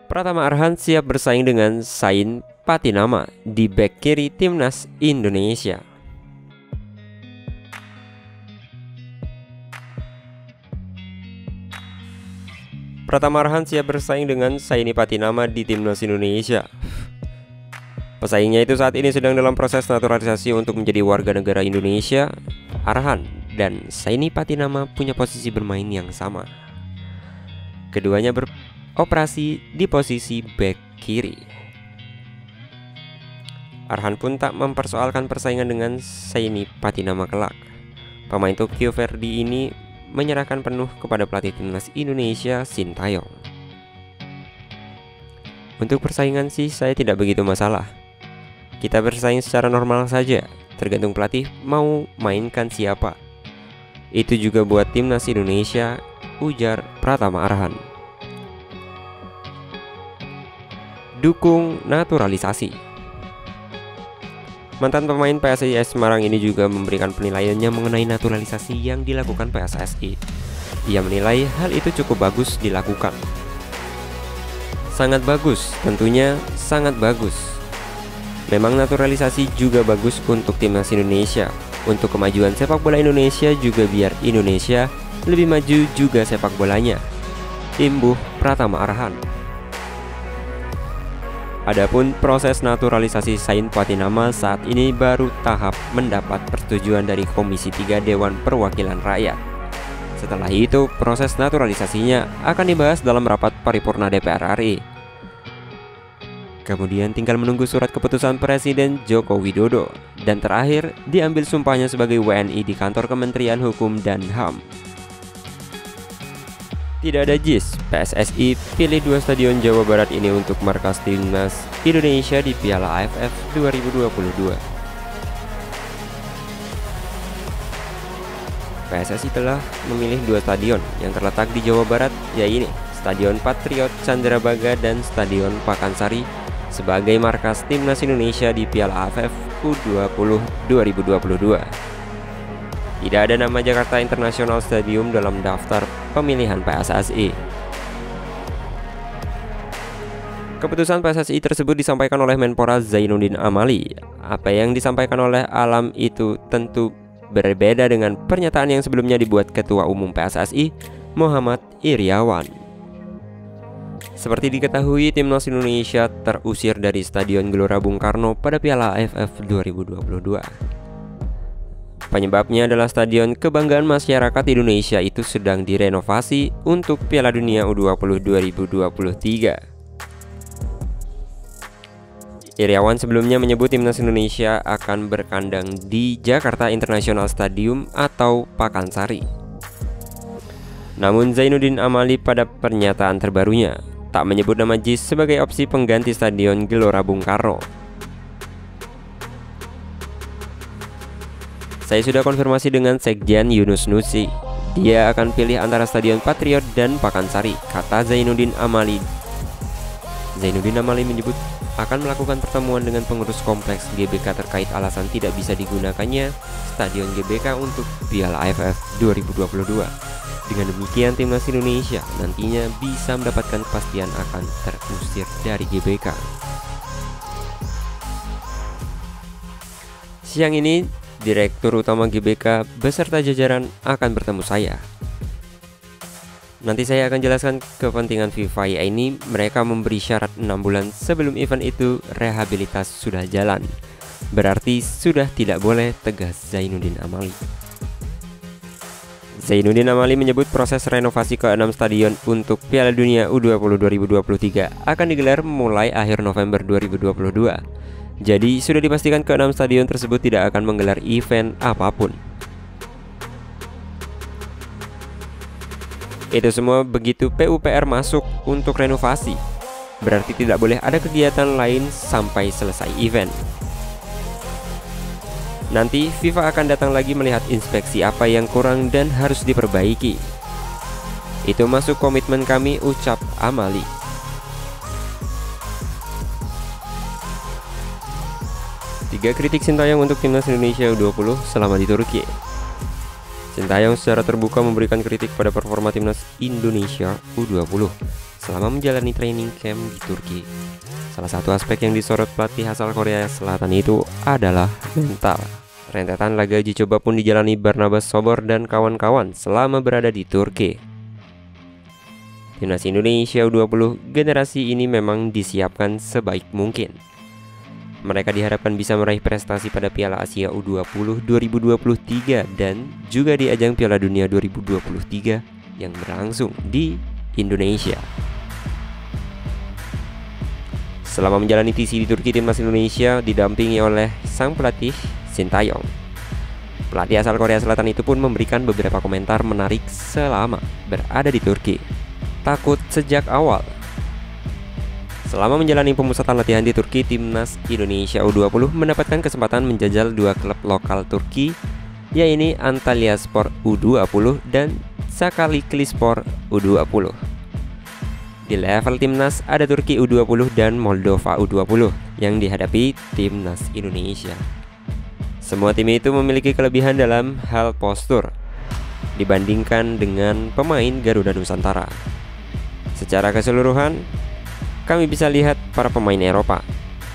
Pratama Arhan siap bersaing dengan Sain Patinama di bek kiri timnas Indonesia. Pratama Arhan siap bersaing dengan Saini Patinama di timnas Indonesia. Pesaingnya itu saat ini sedang dalam proses naturalisasi untuk menjadi warga negara Indonesia. Arhan dan Saini Patinama punya posisi bermain yang sama. Keduanya beroperasi di posisi bek kiri. Arhan pun tak mempersoalkan persaingan dengan Saini Patinama kelak. Pemain Tokyo Verdy ini menyerahkan penuh kepada pelatih timnas Indonesia Sintayong. Untuk persaingan sih saya tidak begitu masalah. Kita bersaing secara normal saja, tergantung pelatih mau mainkan siapa. Itu juga buat timnas Indonesia, ujar Pratama Arhan. Dukung naturalisasi. Mantan pemain PSIS Semarang ini juga memberikan penilaiannya mengenai naturalisasi yang dilakukan PSSI. Ia menilai hal itu cukup bagus dilakukan. Sangat bagus, tentunya sangat bagus. Memang naturalisasi juga bagus untuk timnas Indonesia. Untuk kemajuan sepak bola Indonesia juga biar Indonesia lebih maju juga sepak bolanya, imbuh Pratama Arhan. Adapun proses naturalisasi Sain Patinama saat ini baru tahap mendapat persetujuan dari Komisi 3 Dewan Perwakilan Rakyat. Setelah itu proses naturalisasinya akan dibahas dalam rapat paripurna DPR RI. Kemudian tinggal menunggu surat keputusan Presiden Joko Widodo. Dan terakhir diambil sumpahnya sebagai WNI di kantor Kementerian Hukum dan HAM. Tidak ada JIS, PSSI pilih 2 stadion Jawa Barat ini untuk markas timnas Indonesia di Piala AFF 2022. PSSI telah memilih 2 stadion yang terletak di Jawa Barat, yaitu Stadion Patriot Candrabaga dan Stadion Pakansari sebagai markas timnas Indonesia di Piala AFF U20 2022. Tidak ada nama Jakarta International Stadium dalam daftar pemilihan PSSI. Keputusan PSSI tersebut disampaikan oleh Menpora Zainuddin Amali. Apa yang disampaikan oleh Alam itu tentu berbeda dengan pernyataan yang sebelumnya dibuat Ketua Umum PSSI Muhammad Iriawan. Seperti diketahui, timnas Indonesia terusir dari Stadion Gelora Bung Karno pada Piala AFF 2022. Penyebabnya adalah Stadion Kebanggaan Masyarakat Indonesia itu sedang direnovasi untuk Piala Dunia U20 2023. Iriawan sebelumnya menyebut timnas Indonesia akan berkandang di Jakarta International Stadium atau Pakansari. Namun Zainuddin Amali pada pernyataan terbarunya tak menyebut nama JIS sebagai opsi pengganti Stadion Gelora Bung Karno. Saya sudah konfirmasi dengan Sekjen Yunus Nusi. Dia akan pilih antara Stadion Patriot dan Pakansari, kata Zainuddin Amali. Zainuddin Amali menyebut akan melakukan pertemuan dengan pengurus kompleks GBK terkait alasan tidak bisa digunakannya Stadion GBK untuk Piala AFF 2022. Dengan demikian timnas Indonesia nantinya bisa mendapatkan kepastian akan terusir dari GBK. Siang ini Direktur Utama GBK beserta jajaran akan bertemu saya. Nanti saya akan jelaskan kepentingan FIFA ini. Mereka memberi syarat 6 bulan sebelum event itu rehabilitas sudah jalan. Berarti sudah tidak boleh, tegas Zainuddin Amali. Zainuddin Amali menyebut proses renovasi ke-6 stadion untuk Piala Dunia U20 2023 akan digelar mulai akhir November 2022. Jadi sudah dipastikan ke-6 stadion tersebut tidak akan menggelar event apapun. Itu semua begitu PUPR masuk untuk renovasi. Berarti tidak boleh ada kegiatan lain sampai selesai event. Nanti FIFA akan datang lagi melihat inspeksi apa yang kurang dan harus diperbaiki. Itu masuk komitmen kami, ucap Amali. Tiga kritik Sintayong untuk timnas Indonesia U20 selama di Turki. Sintayong secara terbuka memberikan kritik pada performa timnas Indonesia U20. selama menjalani training camp di Turki. Salah satu aspek yang disorot pelatih asal Korea Selatan itu adalah mental. Rentetan laga uji coba pun dijalani Barnabas Sobor dan kawan-kawan selama berada di Turki. Timnas Indonesia U20 generasi ini memang disiapkan sebaik mungkin. Mereka diharapkan bisa meraih prestasi pada Piala Asia U20 2023 dan juga di ajang Piala Dunia 2023 yang berlangsung di Indonesia. Selama menjalani TC di Turki, Timnas Indonesia didampingi oleh sang pelatih Sintayong. Pelatih asal Korea Selatan itu pun memberikan beberapa komentar menarik selama berada di Turki. Takut sejak awal. Selama menjalani pemusatan latihan di Turki, Timnas Indonesia U20 mendapatkan kesempatan menjajal dua klub lokal Turki, yaitu Antalyaspor U20 dan Sakaliklispor U20. Di level timnas ada Turki U20 dan Moldova U20 yang dihadapi Timnas Indonesia. Semua tim itu memiliki kelebihan dalam hal postur dibandingkan dengan pemain Garuda Nusantara. Secara keseluruhan, kami bisa lihat para pemain Eropa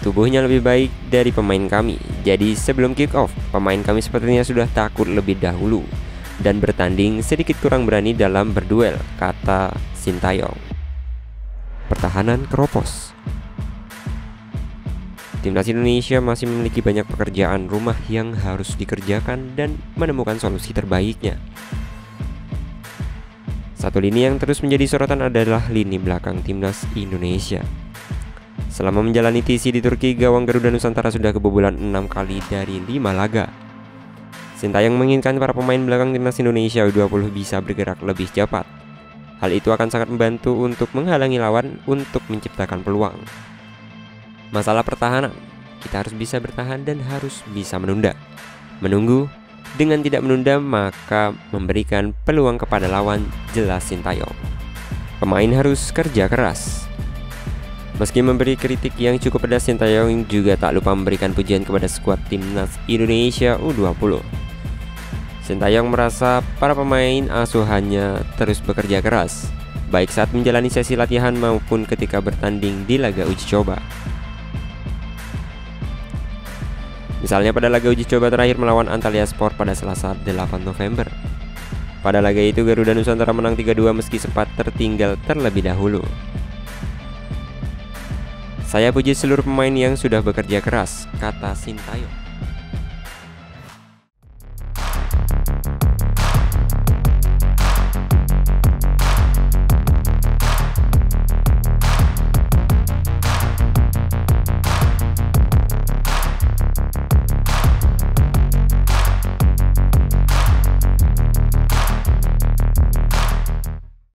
tubuhnya lebih baik dari pemain kami. Jadi sebelum kick off, pemain kami sepertinya sudah takut lebih dahulu dan bertanding sedikit kurang berani dalam berduel, kata Sintayong. Pertahanan keropos. Timnas Indonesia masih memiliki banyak pekerjaan rumah yang harus dikerjakan dan menemukan solusi terbaiknya. Satu lini yang terus menjadi sorotan adalah lini belakang Timnas Indonesia. Selama menjalani TC di Turki, gawang Garuda Nusantara sudah kebobolan 6 kali dari 5 laga. Sintayong menginginkan para pemain belakang Timnas Indonesia U20 bisa bergerak lebih cepat. Hal itu akan sangat membantu untuk menghalangi lawan untuk menciptakan peluang. Masalah pertahanan, kita harus bisa bertahan dan harus bisa menunda. Menunggu, dengan tidak menunda maka memberikan peluang kepada lawan, jelas Sintayong. Pemain harus kerja keras. Meski memberi kritik yang cukup pedas, Sintayong juga tak lupa memberikan pujian kepada skuad Timnas Indonesia U20. Sintayong merasa para pemain asuhannya terus bekerja keras, baik saat menjalani sesi latihan maupun ketika bertanding di laga uji coba. Misalnya pada laga uji coba terakhir melawan Antalyaspor pada Selasa 8 November. Pada laga itu Garuda Nusantara menang 3-2 meski sempat tertinggal terlebih dahulu. Saya puji seluruh pemain yang sudah bekerja keras, kata Sintayong.